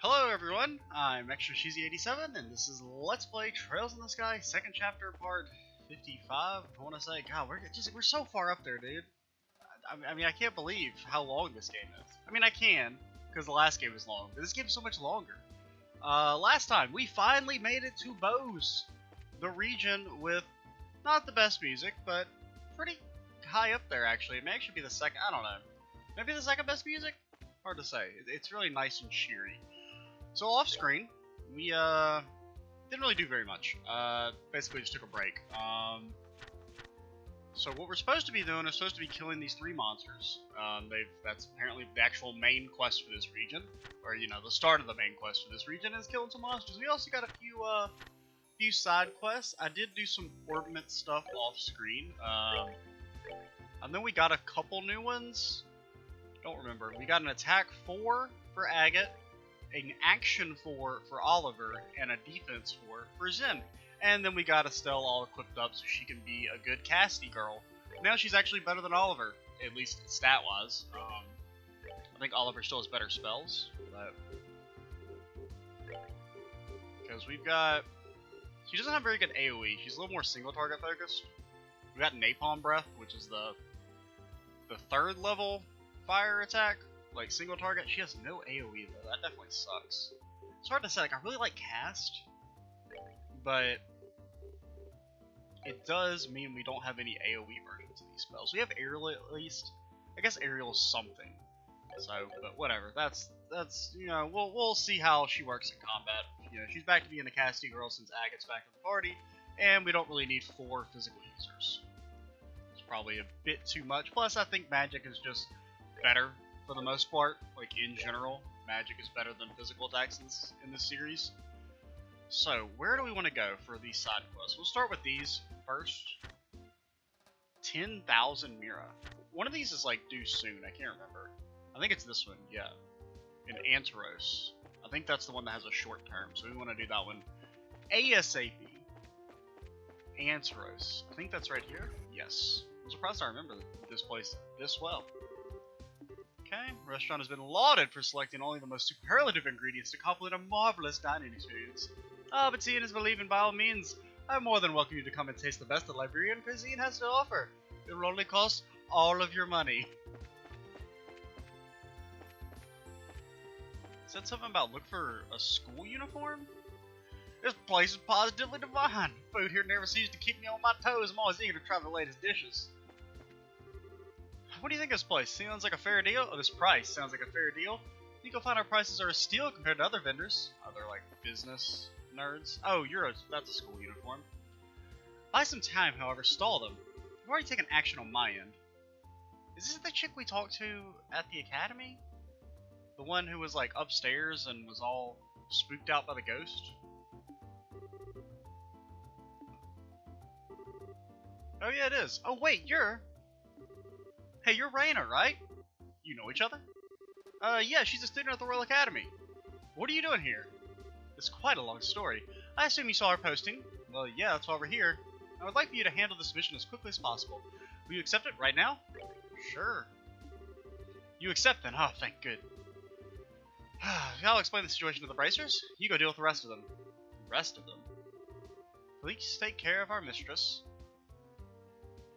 Hello everyone, I'm Extra Cheesy 87 and this is Let's Play Trails in the Sky, second chapter, part 55. I want to say, God, we're so far up there, dude. I mean, I can't believe how long this game is. I mean, I can, because the last game was long, but this game is so much longer. Last time, we finally made it to Bose, the region with not the best music, but pretty high up there, actually. It may actually be the second, I don't know. Maybe the second best music? Hard to say. It's really nice and cheery. So off screen, we didn't really do very much. Basically just took a break. So what we're supposed to be doing is supposed to be killing these three monsters. That's apparently the actual main quest for this region, or you know, the start of the main quest for this region is killing some monsters. We also got a few side quests. I did do some orbment stuff off screen. And then we got a couple new ones. Don't remember. We got an attack 4 for Agate, an action 4 for Oliver, and a defense 4 for Zen. And then we got Estelle all equipped up so she can be a good casty girl. Now she's actually better than Oliver, at least stat-wise. I think Oliver still has better spells, but because we've got... She doesn't have very good AoE. She's a little more single-target focused. We got Napalm Breath, which is the third level fire attack. Like, single target, she has no AoE though, that definitely sucks. It's hard to say, like, I really like Cast, but it does mean we don't have any AoE versions of these spells. We have Aerial at least. I guess Aerial is something. So, but whatever, that's you know, we'll see how she works in combat. You know, she's back to being a casty girl since Agate's back in the party, and we don't really need 4 physical users. It's probably a bit too much, plus I think magic is just better. For the most part, like in general, magic is better than physical attacks in this series. So, where do we want to go for these side quests? We'll start with these first. 10,000 Mira. One of these is like due soon, I can't remember. I think it's this one, yeah. In Anteros. I think that's the one that has a short term, so we want to do that one ASAP. Anteros. I think that's right here? Yes. I'm surprised I remember this place this well. Okay, the restaurant has been lauded for selecting only the most superlative ingredients to complement a marvelous dining experience. But seeing is believing by all means. I'm more than welcome you to come and taste the best that Liberian cuisine has to offer. It will only cost all of your money. Said something about look for a school uniform? This place is positively divine. Food here never seems to keep me on my toes. I'm always eager to try the latest dishes. What do you think of this place? Sounds like a fair deal? Oh, this price sounds like a fair deal. I think you'll find our prices are a steal compared to other vendors. Other, like, business nerds. Oh, that's a school uniform. Buy some time, however, stall them. I've already taken action on my end. Is this the chick we talked to at the academy? The one who was, like, upstairs and was all spooked out by the ghost? Oh, yeah, it is. Oh, wait, Hey, you're Raina, right? You know each other? Yeah, she's a student at the Royal Academy. What are you doing here? It's quite a long story. I assume you saw our posting. Well, yeah, that's why we're here. I would like for you to handle this mission as quickly as possible. Will you accept it right now? Sure. You accept then? Oh, thank good. I'll explain the situation to the bracers. You go deal with the rest of them. The rest of them? Please take care of our mistress.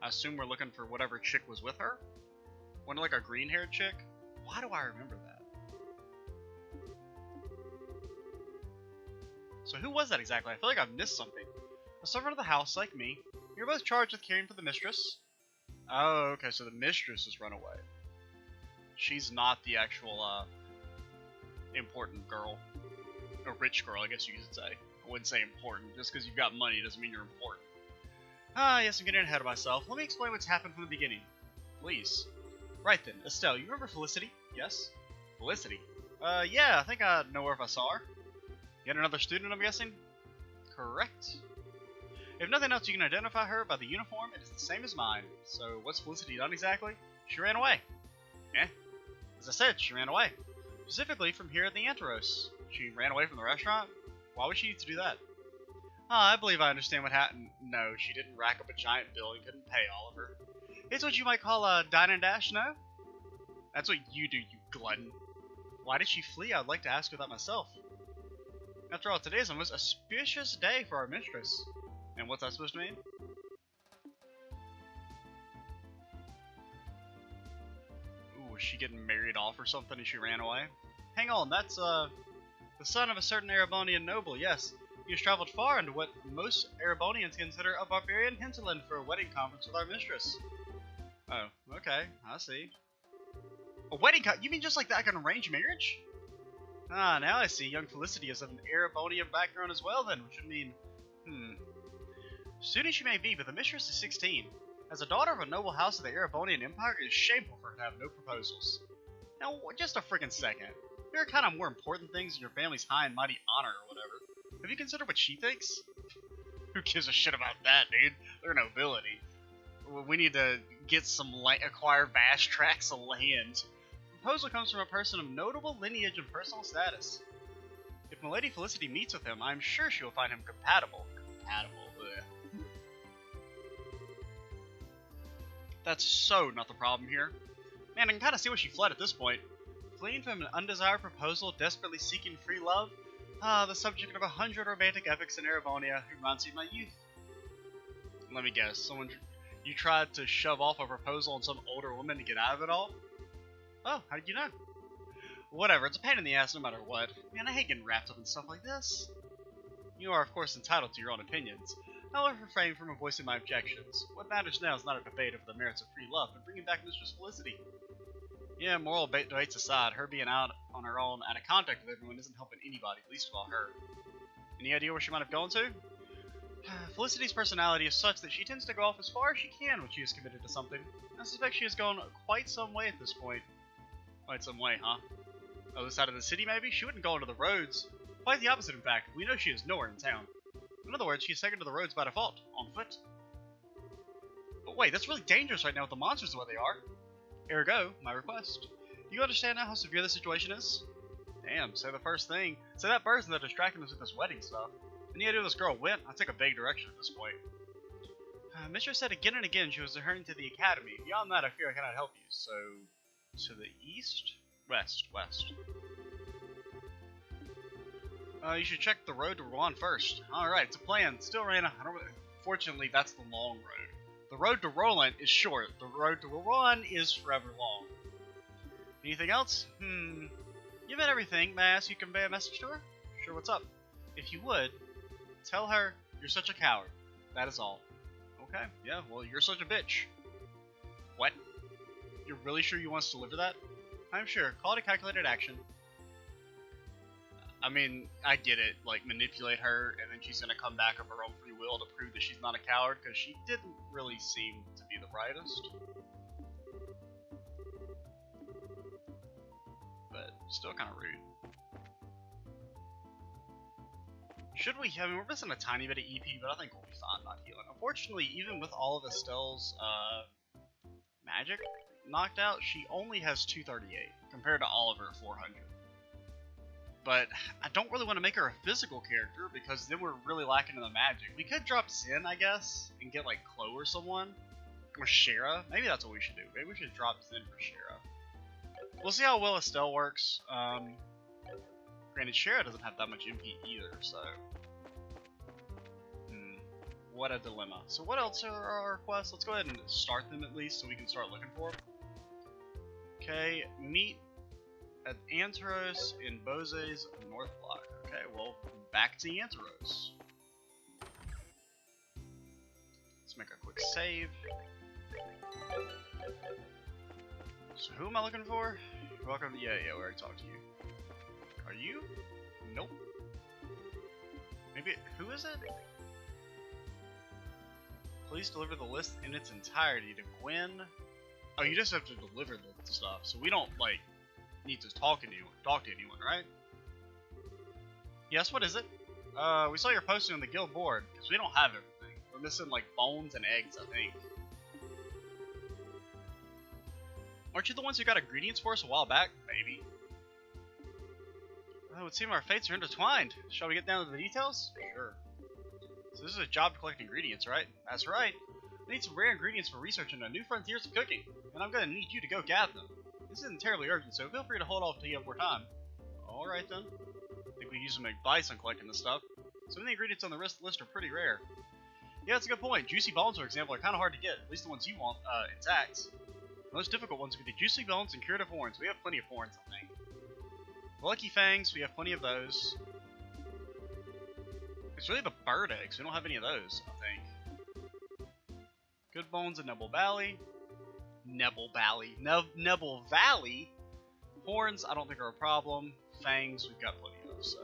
I assume we're looking for whatever chick was with her? One like a green-haired chick? Why do I remember that? So who was that exactly? I feel like I've missed something. A servant of the house, like me. You're both charged with caring for the mistress. Oh, okay, so the mistress has run away. She's not the actual, important girl. Or rich girl, I guess you could say. I wouldn't say important. Just because you've got money doesn't mean you're important. Ah, yes, I'm getting ahead of myself. Let me explain what's happened from the beginning. Please. Right then, Estelle, you remember Felicity? Yes? Felicity? Yeah, I think I know her if I saw her. Yet another student, I'm guessing? Correct. If nothing else, you can identify her by the uniform. It is the same as mine. So, what's Felicity done exactly? She ran away. Eh? As I said, she ran away. Specifically from here at the Anteros. She ran away from the restaurant? Why would she need to do that? I believe I understand what happened. No, she didn't rack up a giant bill and couldn't pay Oliver. It's what you might call a dine and dash, no? That's what you do, you glutton. Why did she flee? I'd like to ask her that myself. After all, today is the most auspicious day for our mistress. And what's that supposed to mean? Ooh, was she getting married off or something and she ran away? Hang on, that's, the son of a certain Erebonian noble, yes. He has traveled far into what most Erebonians consider a barbarian hinterland for a wedding conference with our mistress. Oh, okay, I see. A wedding you mean just like that, like an arranged marriage? Ah, now I see. Young Felicity is of an Erebonian background as well then, which would mean... Student she may be, but the mistress is 16. As a daughter of a noble house of the Erebonian Empire, it is shameful for her to have no proposals. Now, just a freaking second. There are kind of more important things in your family's high and mighty honor or whatever. Have you considered what she thinks? Who gives a shit about that, dude? They're nobility. We need to get some acquire vast tracts of land. The proposal comes from a person of notable lineage and personal status. If Milady Felicity meets with him, I'm sure she will find him compatible. Ugh. That's so not the problem here. Man, I can kind of see why she fled at this point. Fleeing from an undesired proposal, desperately seeking free love? Ah, the subject of 100 romantic epics in Erebonia who reminds me of my youth. Let me guess, you tried to shove off a proposal on some older woman to get out of it all? Oh, how did you know? Whatever, it's a pain in the ass no matter what. Man, I hate getting wrapped up in stuff like this. You are, of course, entitled to your own opinions. I'll refrain from voicing my objections. What matters now is not a debate over the merits of free love, but bringing back Mistress Felicity. Yeah, moral debates aside, her being out on her own, out of contact with everyone, isn't helping anybody, least of all her. Any idea where she might have gone to? Felicity's personality is such that she tends to go off as far as she can when she is committed to something. I suspect she has gone quite some way at this point. Quite some way, huh? Other side of the city, maybe? She wouldn't go into the roads. Quite the opposite, in fact. We know she is nowhere in town. In other words, she is taken to the roads by default, on foot. But wait, that's really dangerous right now with the monsters the way they are. Ergo, my request. Do you understand now how severe the situation is? Damn, say the first thing. Say that person that distracted us with this wedding stuff. Any idea where this girl went? I take a vague direction at this point. Mistress said again and again she was returning to the academy. Beyond that, I fear I cannot help you. So, to the east? West. You should check the road to Rouen first. Alright, it's a plan. Still ran. Fortunately, that's the long road. The road to Roland is short. The road to Rouen is forever long. Anything else? You've had everything. May I ask you to convey a message to her? Sure, what's up? If you would, tell her you're such a coward. That is all. Okay, yeah, well, you're such a bitch. What? You're really sure you want us to deliver that? I'm sure. Call it a calculated action. I mean, I get it. Like, manipulate her, and then she's gonna come back of her own free will to prove that she's not a coward, because she didn't really seem to be the brightest. But still kind of rude. Should we? I mean, we're missing a tiny bit of EP, but I think we'll be fine not healing. Unfortunately, even with all of Estelle's magic knocked out, she only has 238 compared to all of her 400. But I don't really want to make her a physical character because then we're really lacking in the magic. We could drop Zen, I guess, and get like Chloe or someone. Or Shara. Maybe that's what we should do. Maybe we should drop Zen for Shara. We'll see how well Estelle works. Granted, Shara doesn't have that much MP either, so... What a dilemma. So what else are our requests? Let's go ahead and start them at least so we can start looking for them. Okay, meet at Anteros in Bose's North Block. Okay, well, back to Anteros. Let's make a quick save. So who am I looking for? Welcome. Yeah, we already talked to you. Are you? Nope. Maybe. Who is it? Please deliver the list in its entirety to Gwen. Oh, you just have to deliver the stuff, so we don't like need to talk to anyone, right? Yes. What is it? We saw your posting on the guild board because we don't have everything. We're missing like bones and eggs, I think. Aren't you the ones who got ingredients for us a while back? Maybe. It would seem our fates are intertwined. Shall we get down to the details? Sure. So this is a job to collect ingredients, right? That's right. I need some rare ingredients for research into new frontiers of cooking, and I'm gonna need you to go gather them. This isn't terribly urgent, so feel free to hold off till you have more time. Alright then. I think we use to make bison collecting this stuff. Some of the ingredients on the list are pretty rare. Yeah, that's a good point. Juicy bones, for example, are kind of hard to get, at least the ones you want intact. The most difficult ones would be the juicy bones and curative horns. We have plenty of horns, I think. The lucky fangs, we have plenty of those. It's really the bird eggs. We don't have any of those, I think. Good bones in Nebel Valley. Nebel Valley. Nebel Valley? Horns, I don't think are a problem. Fangs, we've got plenty of, so.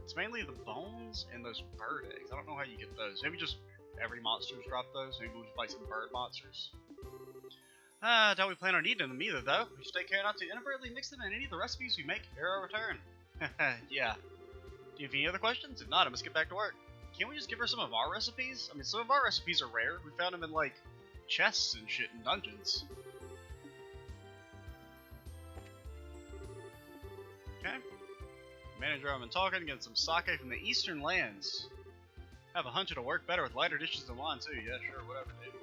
It's mainly the bones and those bird eggs. I don't know how you get those. Maybe just every monster's drop those. Maybe we'll just buy some bird monsters. Doubt we plan on eating them either, though. We should take care not to inadvertently mix them in any of the recipes we make here our return. Yeah. Do you have any other questions? If not, I must get back to work. Can't we just give her some of our recipes? I mean, some of our recipes are rare. We found them in, like, chests and shit in dungeons. Okay. Manager, I've been talking, getting some sake from the eastern lands. I have a hunch it'll work better with lighter dishes than wine, too. Yeah, sure, whatever, dude.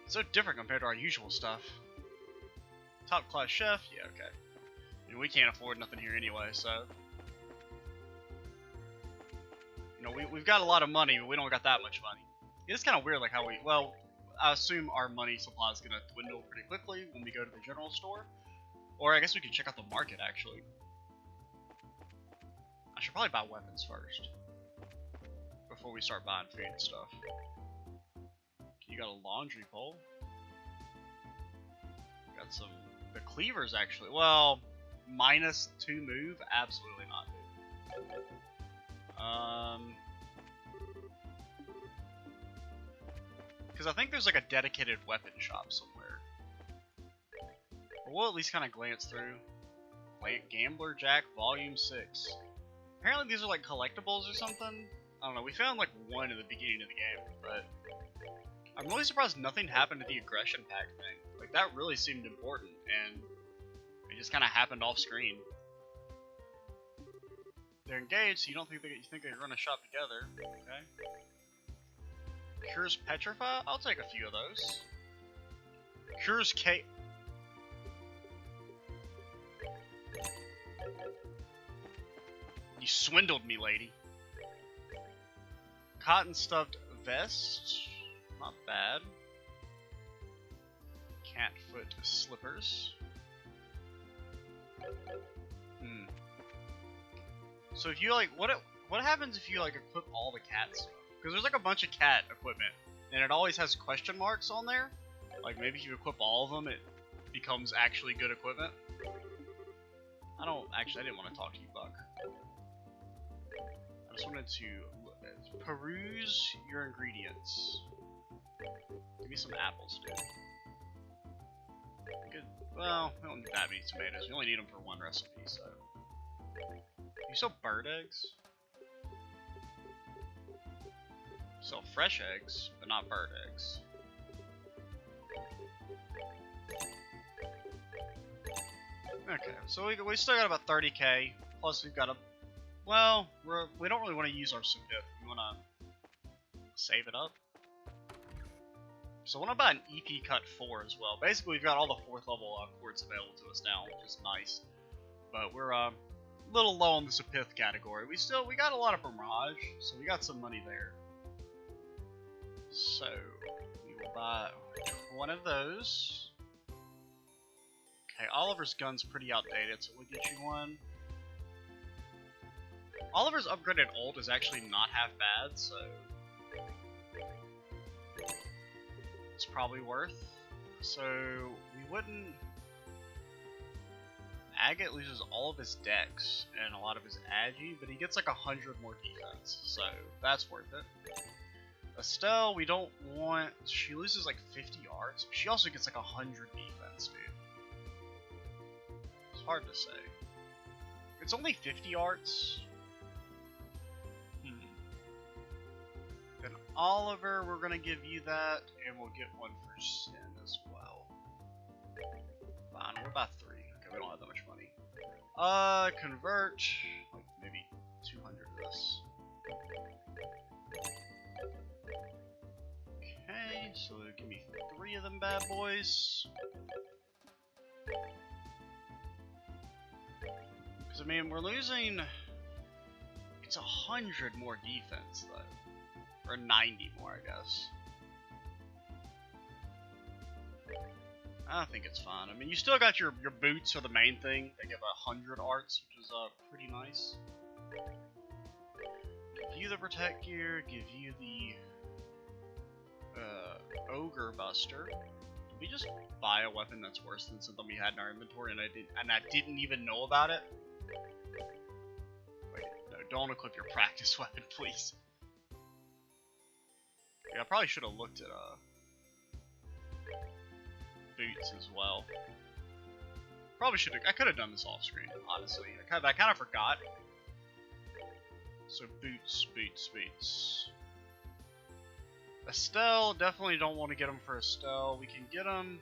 It's so different compared to our usual stuff. Top class chef? Yeah, okay. I mean, we can't afford nothing here anyway, so. You know, we've got a lot of money, but we don't got that much money. It's kind of weird, like how we, well, I assume our money supply is going to dwindle pretty quickly when we go to the general store. Or I guess we could check out the market, actually. I should probably buy weapons first. Before we start buying food and stuff. You got a laundry pole. Got some... The cleavers, actually. Well, minus 2 move? Absolutely not, dude. Because I think there's like a dedicated weapon shop somewhere. But we'll at least kind of glance through. Gambler Jack Volume 6. Apparently these are like collectibles or something. I don't know, we found like one in the beginning of the game, but I'm really surprised nothing happened to the aggression pack thing. Like that really seemed important, and it just kind of happened off screen. They're engaged, so you don't think you think they run a shop together, okay? Cures Petrify? I'll take a few of those. Cures K. You swindled me, lady. Cotton stuffed vest, not bad. Catfoot slippers. So if you like, what happens if you like equip all the cat stuff? Because there's like a bunch of cat equipment, and it always has question marks on there. Like maybe if you equip all of them, it becomes actually good equipment. I didn't want to talk to you, Buck. I just wanted to peruse your ingredients. Give me some apples, dude. Good. Well, we don't need that many tomatoes. We only need them for one recipe, so. You sell bird eggs? You sell fresh eggs, but not bird eggs. Okay, so we still got about 30k. Plus we've got a... Well, we don't really want to use our Supith. We want to save it up. So I want to buy an EP Cut 4 as well. Basically, we've got all the 4th level quartz available to us now, which is nice. But we're a little low on the Supith category. We got a lot of Mirage, so we got some money there. So we will buy one of those. Okay, Oliver's gun's pretty outdated, so we'll get you one. Oliver's upgraded ult is actually not half bad, so it's probably worth. So we wouldn't. Agate loses all of his dex and a lot of his agi, but he gets like 100 more defense, so that's worth it. Estelle, we don't want. She loses like 50 arts. She also gets like 100 defense, dude. It's hard to say. It's only 50 arts. Then Oliver, we're gonna give you that, and we'll get one for Sin as well. Fine, what about 3? Okay, we don't have that much money. Convert, like maybe 200 of this. Okay. so give me 3 of them bad boys. Because, I mean, we're losing... It's 100 more defense, though. Or 90 more, I guess. I think it's fine. I mean, you still got your boots are the main thing. They give 100 arts, which is pretty nice. Give you the protect gear. Give you the ogre buster. Did we just buy a weapon that's worse than something we had in our inventory and I didn't even know about it? Wait, no, don't equip your practice weapon, please. Yeah, I probably should have looked at boots as well. Probably should have. I could have done this off screen, honestly. I kind of forgot. So boots. Estelle, definitely don't want to get him for Estelle. We can get him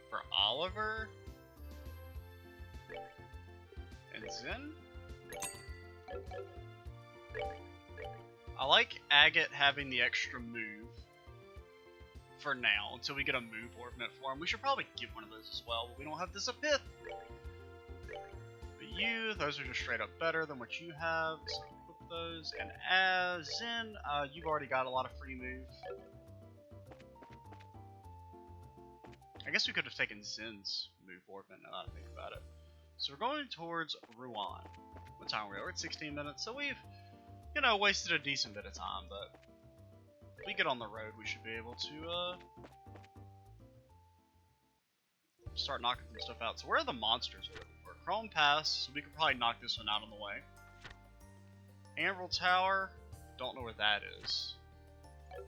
for Oliver and Zen. I like Agate having the extra move for now until we get a move ornament for him. We should probably get one of those as well, but we don't have this Epith. But you, those are just straight up better than what you have, so equip those. And as Zen, you've already got a lot of free move. I guess we could have taken Zen's move ornament now that I think about it. So we're going towards Rouen. What time are we? We're at 16 minutes, so we've, you know, wasted a decent bit of time, but if we get on the road, we should be able to start knocking some stuff out. So where are the monsters we're looking for? Chrome Pass, so we could probably knock this one out on the way. Anvil Tower, don't know where that is.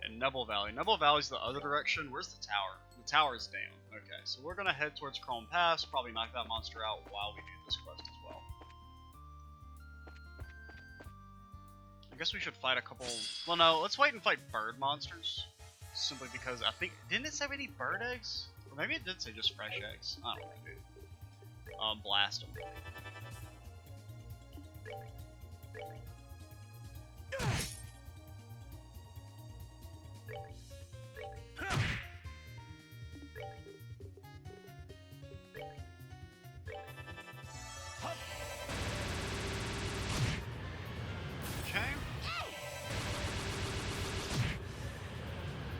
And Nebel Valley. Nebel Valley's the other direction. Where's the tower? The tower is down. Okay, so we're gonna head towards Chrome Pass, probably knock that monster out while we do this quest as well. I guess we should fight a couple... Well, no, let's wait and fight bird monsters. Simply because I think... Didn't it say we need bird eggs? Or maybe it did say just fresh eggs. I don't know, dude. Blast them.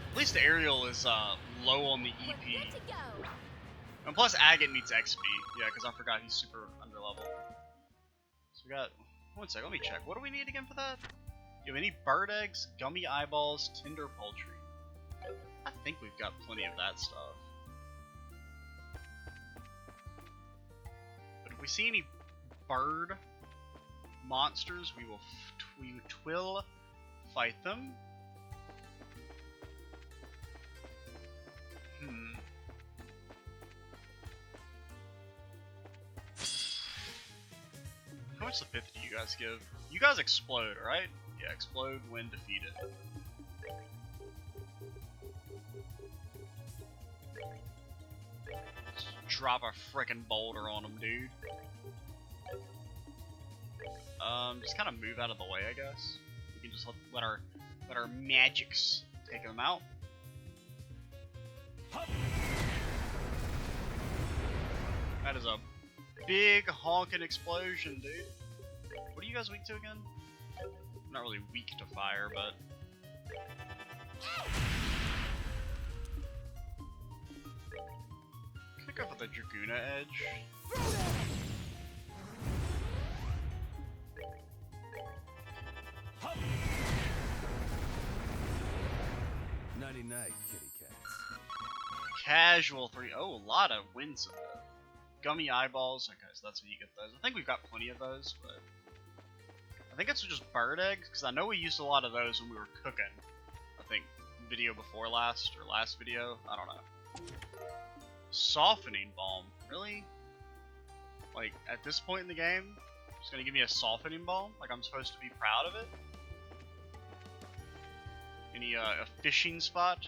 At least Ariel is low on the EP. And plus Agate needs XP. Yeah, because I forgot he's super underleveled. So we got... One sec, let me check. What do we need again for that? Yeah, we need bird eggs, gummy eyeballs, tender poultry. I think we've got plenty of that stuff. But if we see any bird monsters, we will fight them. How much Epith do you guys give? You guys explode, right? Yeah, explode when defeated. Just drop a frickin' boulder on them, dude. Just kind of move out of the way, I guess. We can just let our magics take them out. That is a big honking explosion, dude. What are you guys weak to again? I'm not really weak to fire, but... Could go for the Draguna Edge. Nighty-night, kitty cats. Casual 3. Oh, a lot of wins. Gummy eyeballs. Okay, so that's when you get those. I think we've got plenty of those, but I think it's just bird eggs because I know we used a lot of those when we were cooking. I think video before last or last video. I don't know. Softening balm, really? Like at this point in the game, it's gonna give me a softening balm? Like I'm supposed to be proud of it? Any a fishing spot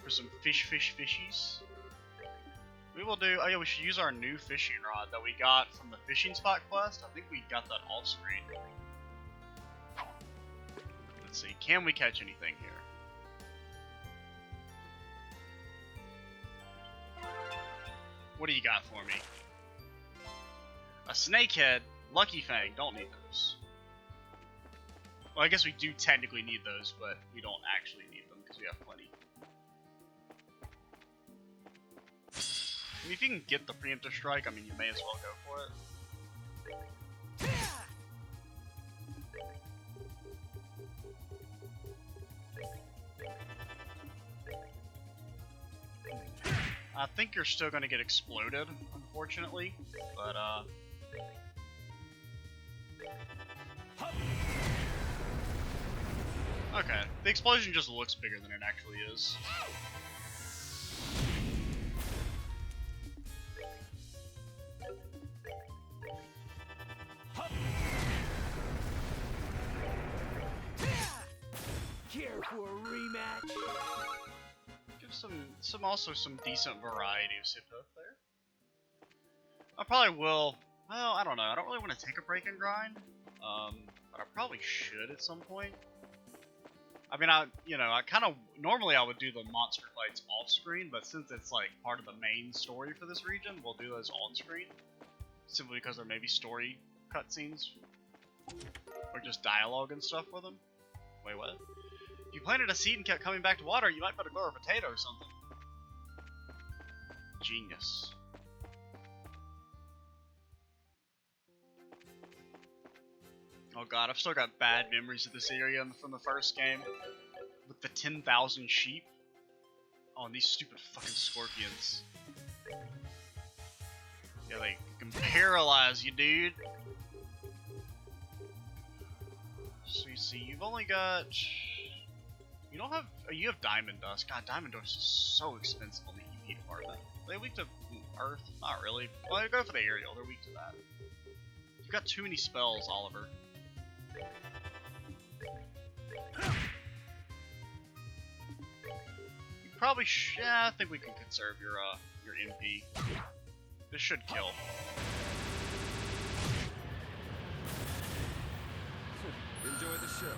for some fishies? We will do. Oh yeah, we should use our new fishing rod that we got from the fishing spot quest. I think we got that off screen. Let's see. Can we catch anything here? What do you got for me? A snakehead, lucky fang. Don't need those. Well, I guess we do technically need those, but we don't actually need them because we have plenty. I mean, if you can get the preemptive strike, I mean, you may as well go for it. I think you're still going to get exploded, unfortunately, but okay, the explosion just looks bigger than it actually is. Care for a rematch? Give some decent variety of Sipho there. I probably will. Well, I don't know. I don't really want to take a break and grind, but I probably should at some point. I mean, I kind of normally I would do the monster fights off screen, but since it's like part of the main story for this region, we'll do those on screen. Simply because there may be story cutscenes or just dialogue and stuff with them. Wait, what? If you planted a seed and kept coming back to water, you might better grow a potato or something. Genius. Oh god, I've still got bad memories of this area from the first game. With the 10,000 sheep. Oh, and these stupid fucking scorpions. Yeah, they can paralyze you, dude. So you see, you've only got... You don't have... You have Diamond Dust. God, Diamond Dust is so expensive on the EP department. Are they weak to Earth? Not really. Well, go for the Aerial. They're weak to that. You've got too many spells, Oliver. You probably should... Yeah, I think we can conserve your MP. This should kill. Enjoy the show.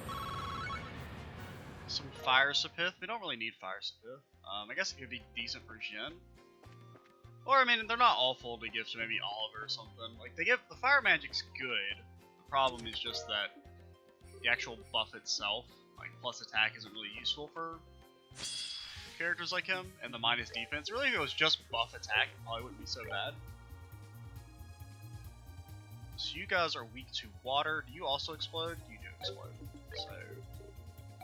Some Fire Sapith. We don't really need Fire Sapith. I guess it could be decent for Jin. Or, I mean, they're not awful to give to maybe Oliver or something. Like, they give... The Fire Magic's good. The problem is just that the actual buff itself, like, plus attack, isn't really useful for characters like him. And the minus defense. Really, if it was just buff attack, it probably wouldn't be so bad. So you guys are weak to water. Do you also explode? You do explode. So...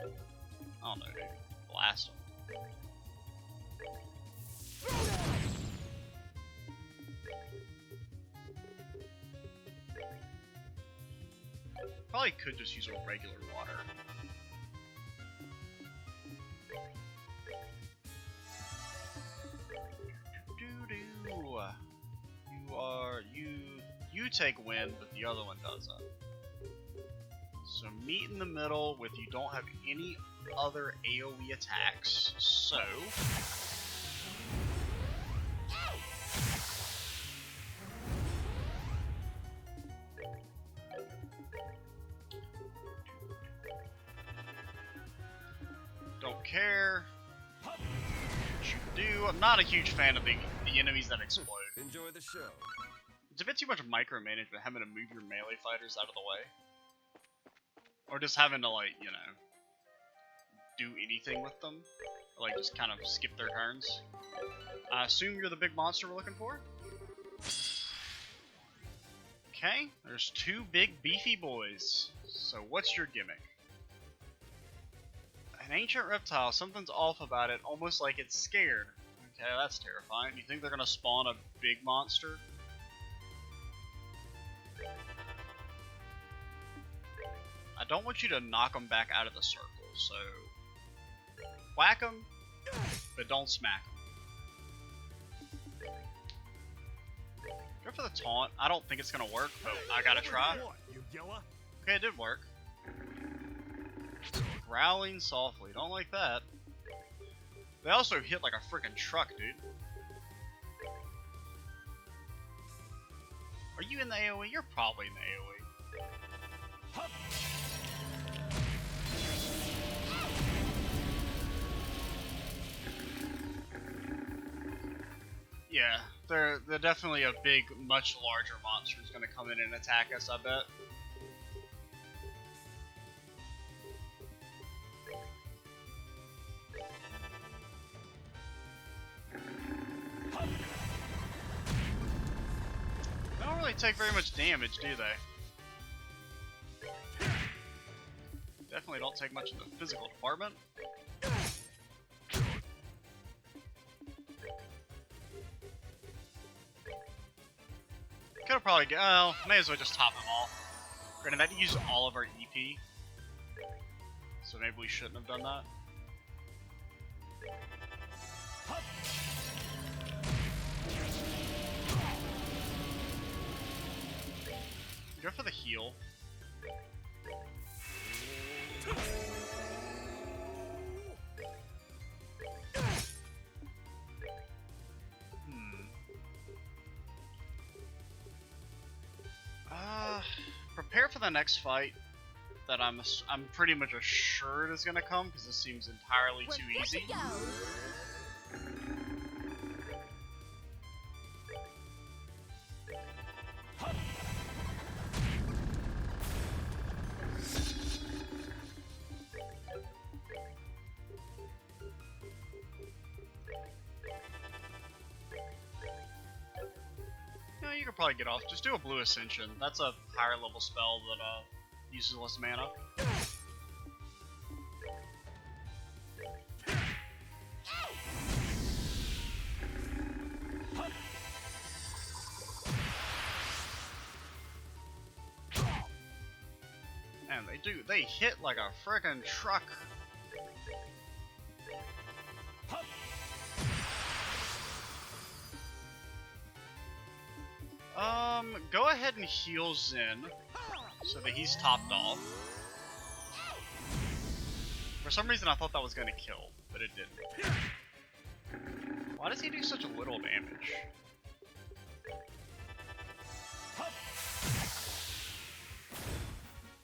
I don't know, dude. Blast them. Probably could just use a regular water. You take wind, but the other one doesn't. So meet in the middle with you don't have any other AoE attacks, so... Don't care what you do. I'm not a huge fan of the enemies that explode. Enjoy the show. It's a bit too much micromanagement having to move your melee fighters out of the way. Or just having to, like, you know, do anything with them. Or, like, just kind of skip their turns. I assume you're the big monster we're looking for? Okay, there's two big beefy boys. So what's your gimmick? An ancient reptile, something's off about it, almost like it's scared. Okay, that's terrifying. You think they're gonna spawn a big monster? I don't want you to knock them back out of the circle, so whack them, but don't smack them. Go for the taunt. I don't think it's gonna work, but I gotta try. Okay, it did work. Growling softly. Don't like that. They also hit like a freaking truck, dude. Are you in the AoE? You're probably in the AoE. Yeah, They're definitely a big, much larger monster is gonna come in and attack us, I bet. They don't really take very much damage, do they? Definitely don't take much in the physical department. Could've probably well, may as well just top them all. Granted, that used all of our EP, so maybe we shouldn't have done that. Go for the heal. Prepare for the next fight that I'm pretty much assured is gonna come, because this seems entirely too easy. You could probably get off. Just do a blue ascension. That's a higher level spell that uses less mana. And they hit like a frickin' truck. Go ahead and heal Zen so that he's topped off. For some reason I thought that was gonna kill, but it didn't. Why does he do such a little damage?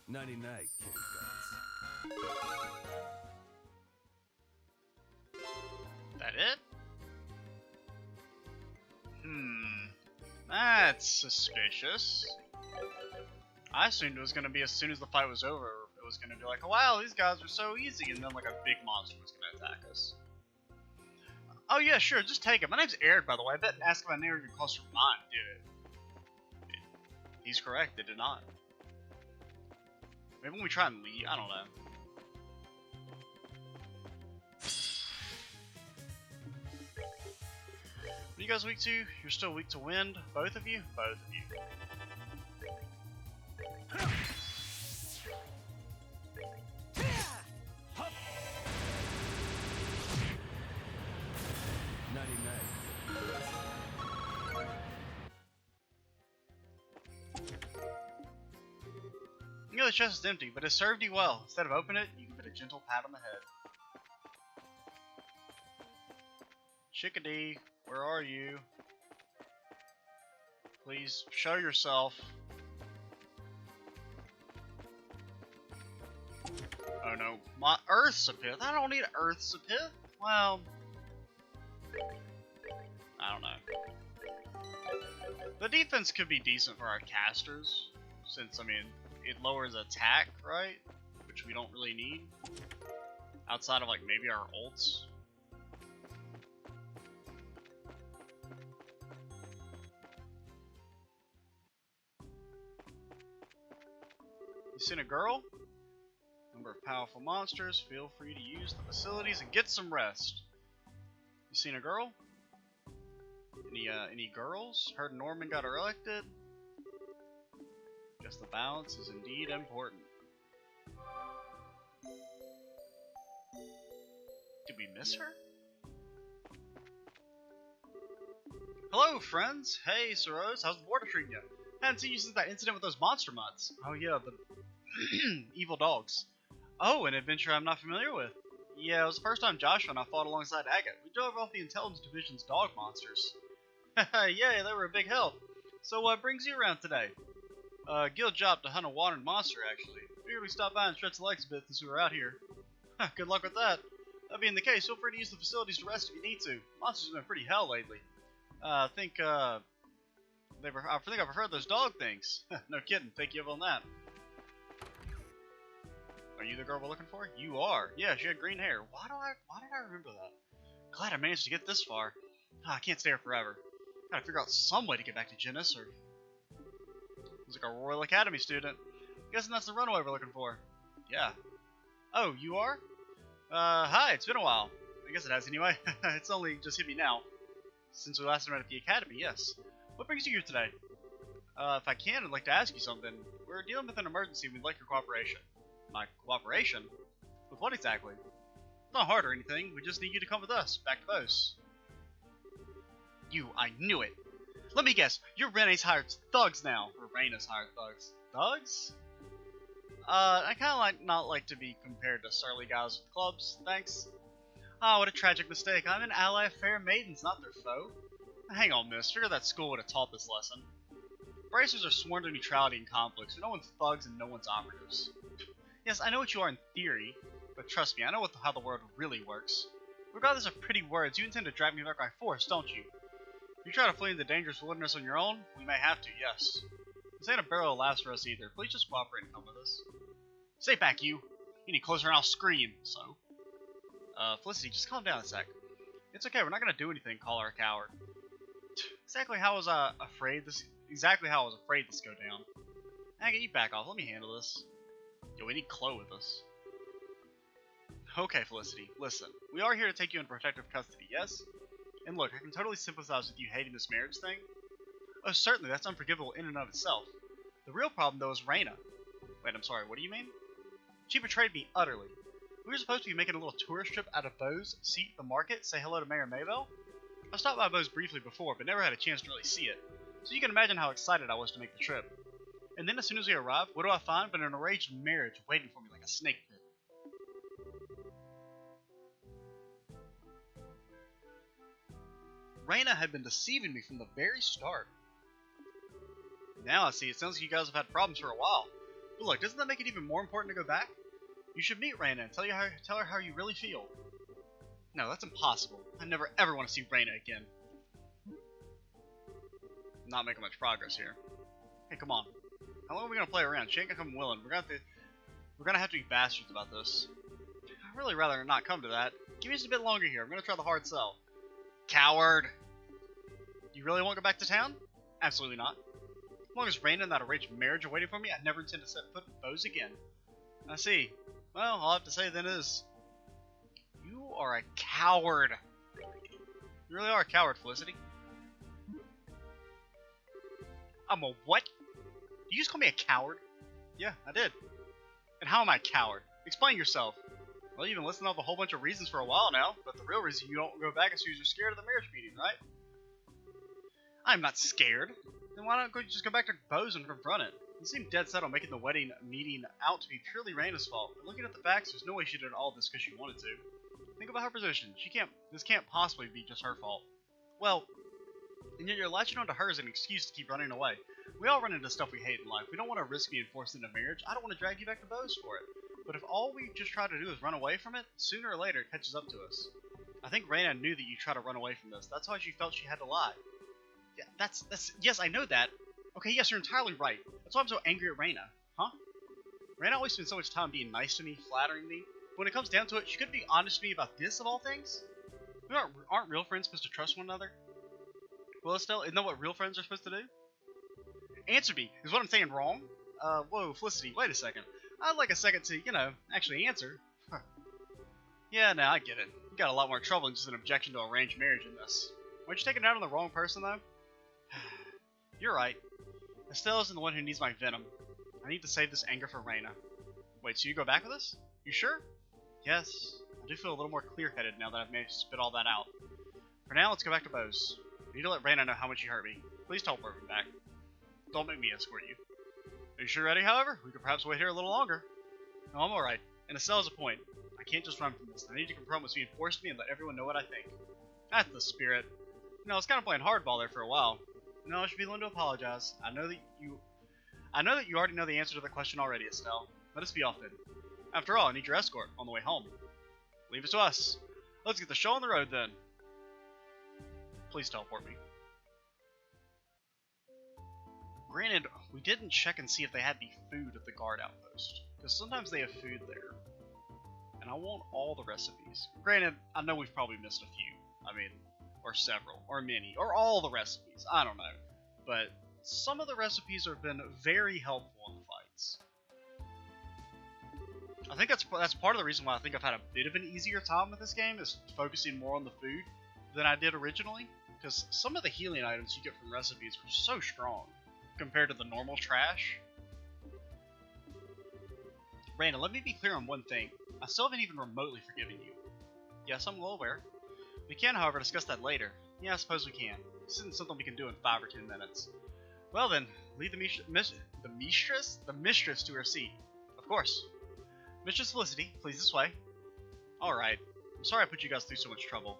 Nighty night, kitty cats. That it? That's suspicious. I assumed it was going to be as soon as the fight was over, it was going to be like, oh, wow, these guys are so easy, and then like a big monster was going to attack us. Oh yeah, sure, just take it. My name's Eric, by the way. I bet ask if my name even closer to mine, did it? He's correct, it did not. Maybe when we try and leave, I don't know. What are you guys weak to? You're still weak to wind? Both of you? Both of you. Nighty night. You know the chest is empty, but it served you well. Instead of opening it, you give it a gentle pat on the head. Chickadee, where are you? Please show yourself. Oh no, my Earth's a pith. I don't need Earth's a pith. Well, I don't know. The defense could be decent for our casters, since, I mean, it lowers attack, right? Which we don't really need. Outside of, like, maybe our ults. You seen a girl? Number of powerful monsters. Feel free to use the facilities and get some rest. You seen a girl? Any girls? Heard Norman got her elected. Guess the balance is indeed important. Did we miss her? Hello, friends. Hey, Soros. How's the border treating you? Haven't seen you since that incident with those monster mutts. Oh yeah, the evil dogs. Oh, an adventure I'm not familiar with. Yeah, it was the first time Joshua and I fought alongside Agate. We drove off the Intelligence Division's dog monsters. Yeah, they were a big help. So what brings you around today? Guild job to hunt a wanted monster, actually. Figured we stop by and stretch the legs a bit since we were out here. Good luck with that. That being the case, feel free to use the facilities to rest if you need to. Monsters have been pretty hell lately. I think I think I prefer those dog things. No kidding. Take you up on that. Are you the girl we're looking for? You are. Yeah, she had green hair. Why did I remember that? Glad I managed to get this far. I can't stay here forever. Gotta figure out some way to get back to Genis, or... Looks like a Royal Academy student. Guessing that's the runaway we're looking for. Yeah. Oh, you are? Hi, it's been a while. I guess it has anyway. It's only just hit me now. Since we last met at the Academy, yes. What brings you here today? If I can, I'd like to ask you something. We're dealing with an emergency and we'd like your cooperation. My cooperation? With what exactly? It's not hard or anything. We just need you to come with us, back to Bose. I knew it. Let me guess, you're Rene's hired thugs now. Or Reina's hired thugs. Thugs? I kinda not like to be compared to surly guys with clubs, thanks. Ah, what a tragic mistake. I'm an ally of fair maidens, not their foe. Hang on, miss. Figure that school would have taught this lesson. Bracers are sworn to neutrality in conflicts, so no one's thugs and no one's operatives. Yes, I know what you are in theory, but trust me, I know how the world really works. Regardless of pretty words, you intend to drag me back by force, don't you? If you try to flee into the dangerous wilderness on your own, we may have to, yes. This ain't a barrel of laughs for us either. Please just cooperate and come with us. Stay back, you. Any closer and I'll scream, so. Felicity, just calm down a sec. It's okay, we're not gonna do anything, call her a coward. Exactly how I was afraid this go down. Agate, you back off, let me handle this. Yo, we need Chloe with us. Okay, Felicity, listen. We are here to take you in protective custody, yes? And look, I can totally sympathize with you hating this marriage thing. Oh, certainly, that's unforgivable in and of itself. The real problem, though, is Reina. Wait, I'm sorry, what do you mean? She betrayed me utterly. We were supposed to be making a little tourist trip out of Bose, see the market, say hello to Mayor Maybell. I stopped by Bose briefly before, but never had a chance to really see it. So you can imagine how excited I was to make the trip. And then as soon as we arrived, what do I find but an arranged marriage waiting for me like a snake pit. Reina had been deceiving me from the very start. Now I see, it sounds like you guys have had problems for a while. But look, doesn't that make it even more important to go back? You should meet Reina and tell her how you really feel. No, that's impossible. I never ever want to see Reina again. Not making much progress here. Hey, come on. How long are we gonna play around? She ain't gonna come willing. We're gonna have to be bastards about this. I'd really rather not come to that. Give me just a bit longer here. I'm gonna try the hard sell. Coward! You really won't go back to town? Absolutely not. As long as Reina and that arranged marriage are waiting for me, I never intend to set foot in Bose again. I see. Well, all I have to say then is... You are a coward. You really are a coward, Felicity. I'm a what? Did you just call me a coward? Yeah, I did. And how am I a coward? Explain yourself. Well, you've been listening off a whole bunch of reasons for a while now, but the real reason you don't go back is because you're scared of the marriage meeting, right? I'm not scared. Then why don't you just go back to Bose and confront it? You seem dead set on making the wedding meeting out to be purely Reina's fault. But looking at the facts, there's no way she did all this because she wanted to. Think about her position. This can't possibly be just her fault. Well, and yet you're latching onto her as an excuse to keep running away. We all run into stuff we hate in life. We don't want to risk being forced into marriage. I don't want to drag you back to Bose for it. But if all we just try to do is run away from it, sooner or later it catches up to us. I think Reina knew that you tried to run away from this. That's why she felt she had to lie. Yeah, yes, I know that. Okay, yes, you're entirely right. That's why I'm so angry at Reina. Huh? Reina always spends so much time being nice to me, flattering me. But when it comes down to it, she couldn't be honest to me about this of all things? We aren't real friends supposed to trust one another? Well, Estelle, isn't that what real friends are supposed to do? Answer me. Is what I'm saying wrong? Whoa, Felicity, wait a second. I'd like a second to, actually answer. Huh. Yeah, no, I get it. You got a lot more trouble than just an objection to arranged marriage in this. Weren't you taking it out on the wrong person, though? You're right. Estelle isn't the one who needs my venom. I need to save this anger for Reina. Wait, so you go back with us? You sure? Yes. I do feel a little more clear-headed now that I've managed to spit all that out. For now, let's go back to Bose. I need to let Reina know how much you hurt me. Please teleport me back. Don't make me escort you. Are you sure ready, however? We could perhaps wait here a little longer. No, I'm alright. And Estelle's a point. I can't just run from this. I need to confront what's being forced to me and let everyone know what I think. That's the spirit. I was kind of playing hardball there for a while. No, I should be willing to apologize. I know that you already know the answer to the question already, Estelle. Let us be off then. After all, I need your escort on the way home. Leave it to us. Let's get the show on the road then. Please teleport me. Granted, we didn't check and see if they had the food at the guard outpost, because sometimes they have food there. And I want all the recipes. Granted, I know we've probably missed a few. I mean, or several, or many, or all the recipes. I don't know. But some of the recipes have been very helpful in the fights. I think that's part of the reason why I think I've had a bit of an easier time with this game, is focusing more on the food than I did originally. Because some of the healing items you get from recipes are so strong compared to the normal trash. Brandon, let me be clear on one thing. I still haven't even remotely forgiven you. Yes, I'm well aware. We can, however, discuss that later. Yeah, I suppose we can. This isn't something we can do in 5 or 10 minutes. Well then, lead the mistress to her seat. Of course. Mistress Felicity, please this way. Alright. I'm sorry I put you guys through so much trouble.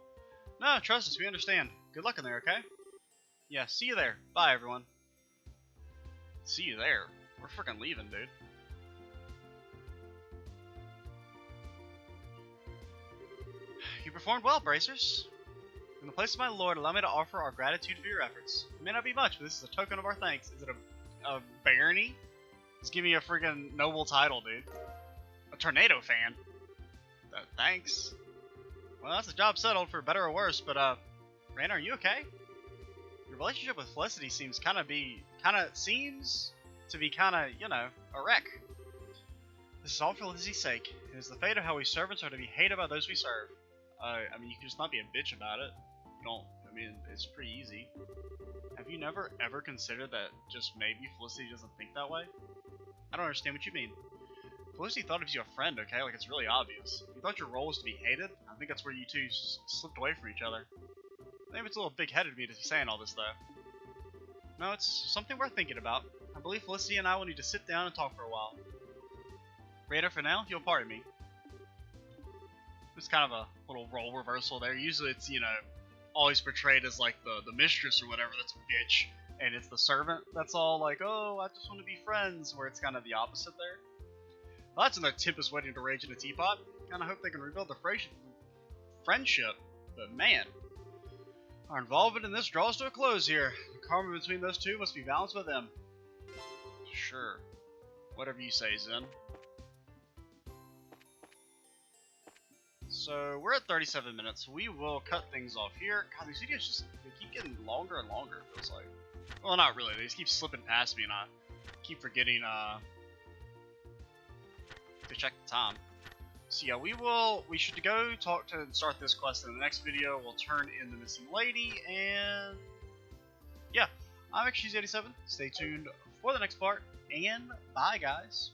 No, trust us, we understand. Good luck in there, okay? Yeah, see you there. Bye, everyone. See you there? We're freaking leaving, dude. You performed well, Bracers. In the place of my lord, allow me to offer our gratitude for your efforts. It may not be much, but this is a token of our thanks. Is it a barony? Just give me a freaking noble title, dude. A tornado fan. Thanks. Well, that's a job settled for better or worse, but Rand, are you okay? Your relationship with Felicity seems to be you know, a wreck. This is all for Lizzie's sake. It is the fate of how we servants are to be hated by those we serve. I mean, you can just not be a bitch about it. I mean, it's pretty easy. Have you never ever considered that just maybe Felicity doesn't think that way? I don't understand what you mean. Felicity thought of you a friend, okay? Like, it's really obvious. You thought your role was to be hated? I think that's where you two slipped away from each other. Maybe it's a little big-headed of me to be saying all this, though. No, it's something worth thinking about. I believe Felicity and I will need to sit down and talk for a while. Raider, for now, if you'll pardon me. It's kind of a little role reversal there. Usually it's, you know, always portrayed as like the mistress or whatever that's a bitch, and it's the servant that's all like, oh, I just want to be friends, where it's kind of the opposite there. Well, that's another Tempest waiting to rage in a teapot. Kind of hope they can rebuild the friendship, but man, our involvement in this draws to a close here. The karma between those two must be balanced by them. Sure. Whatever you say, Zen. So, we're at 37 minutes. We will cut things off here. God, these videos just they keep getting longer and longer, it feels like. Well, not really. They just keep slipping past me, and I keep forgetting to check the time. So yeah, we should go talk to and start this quest in the next video. We'll turn in the missing lady, and yeah, I'm XG's87. Stay tuned for the next part, and bye, guys.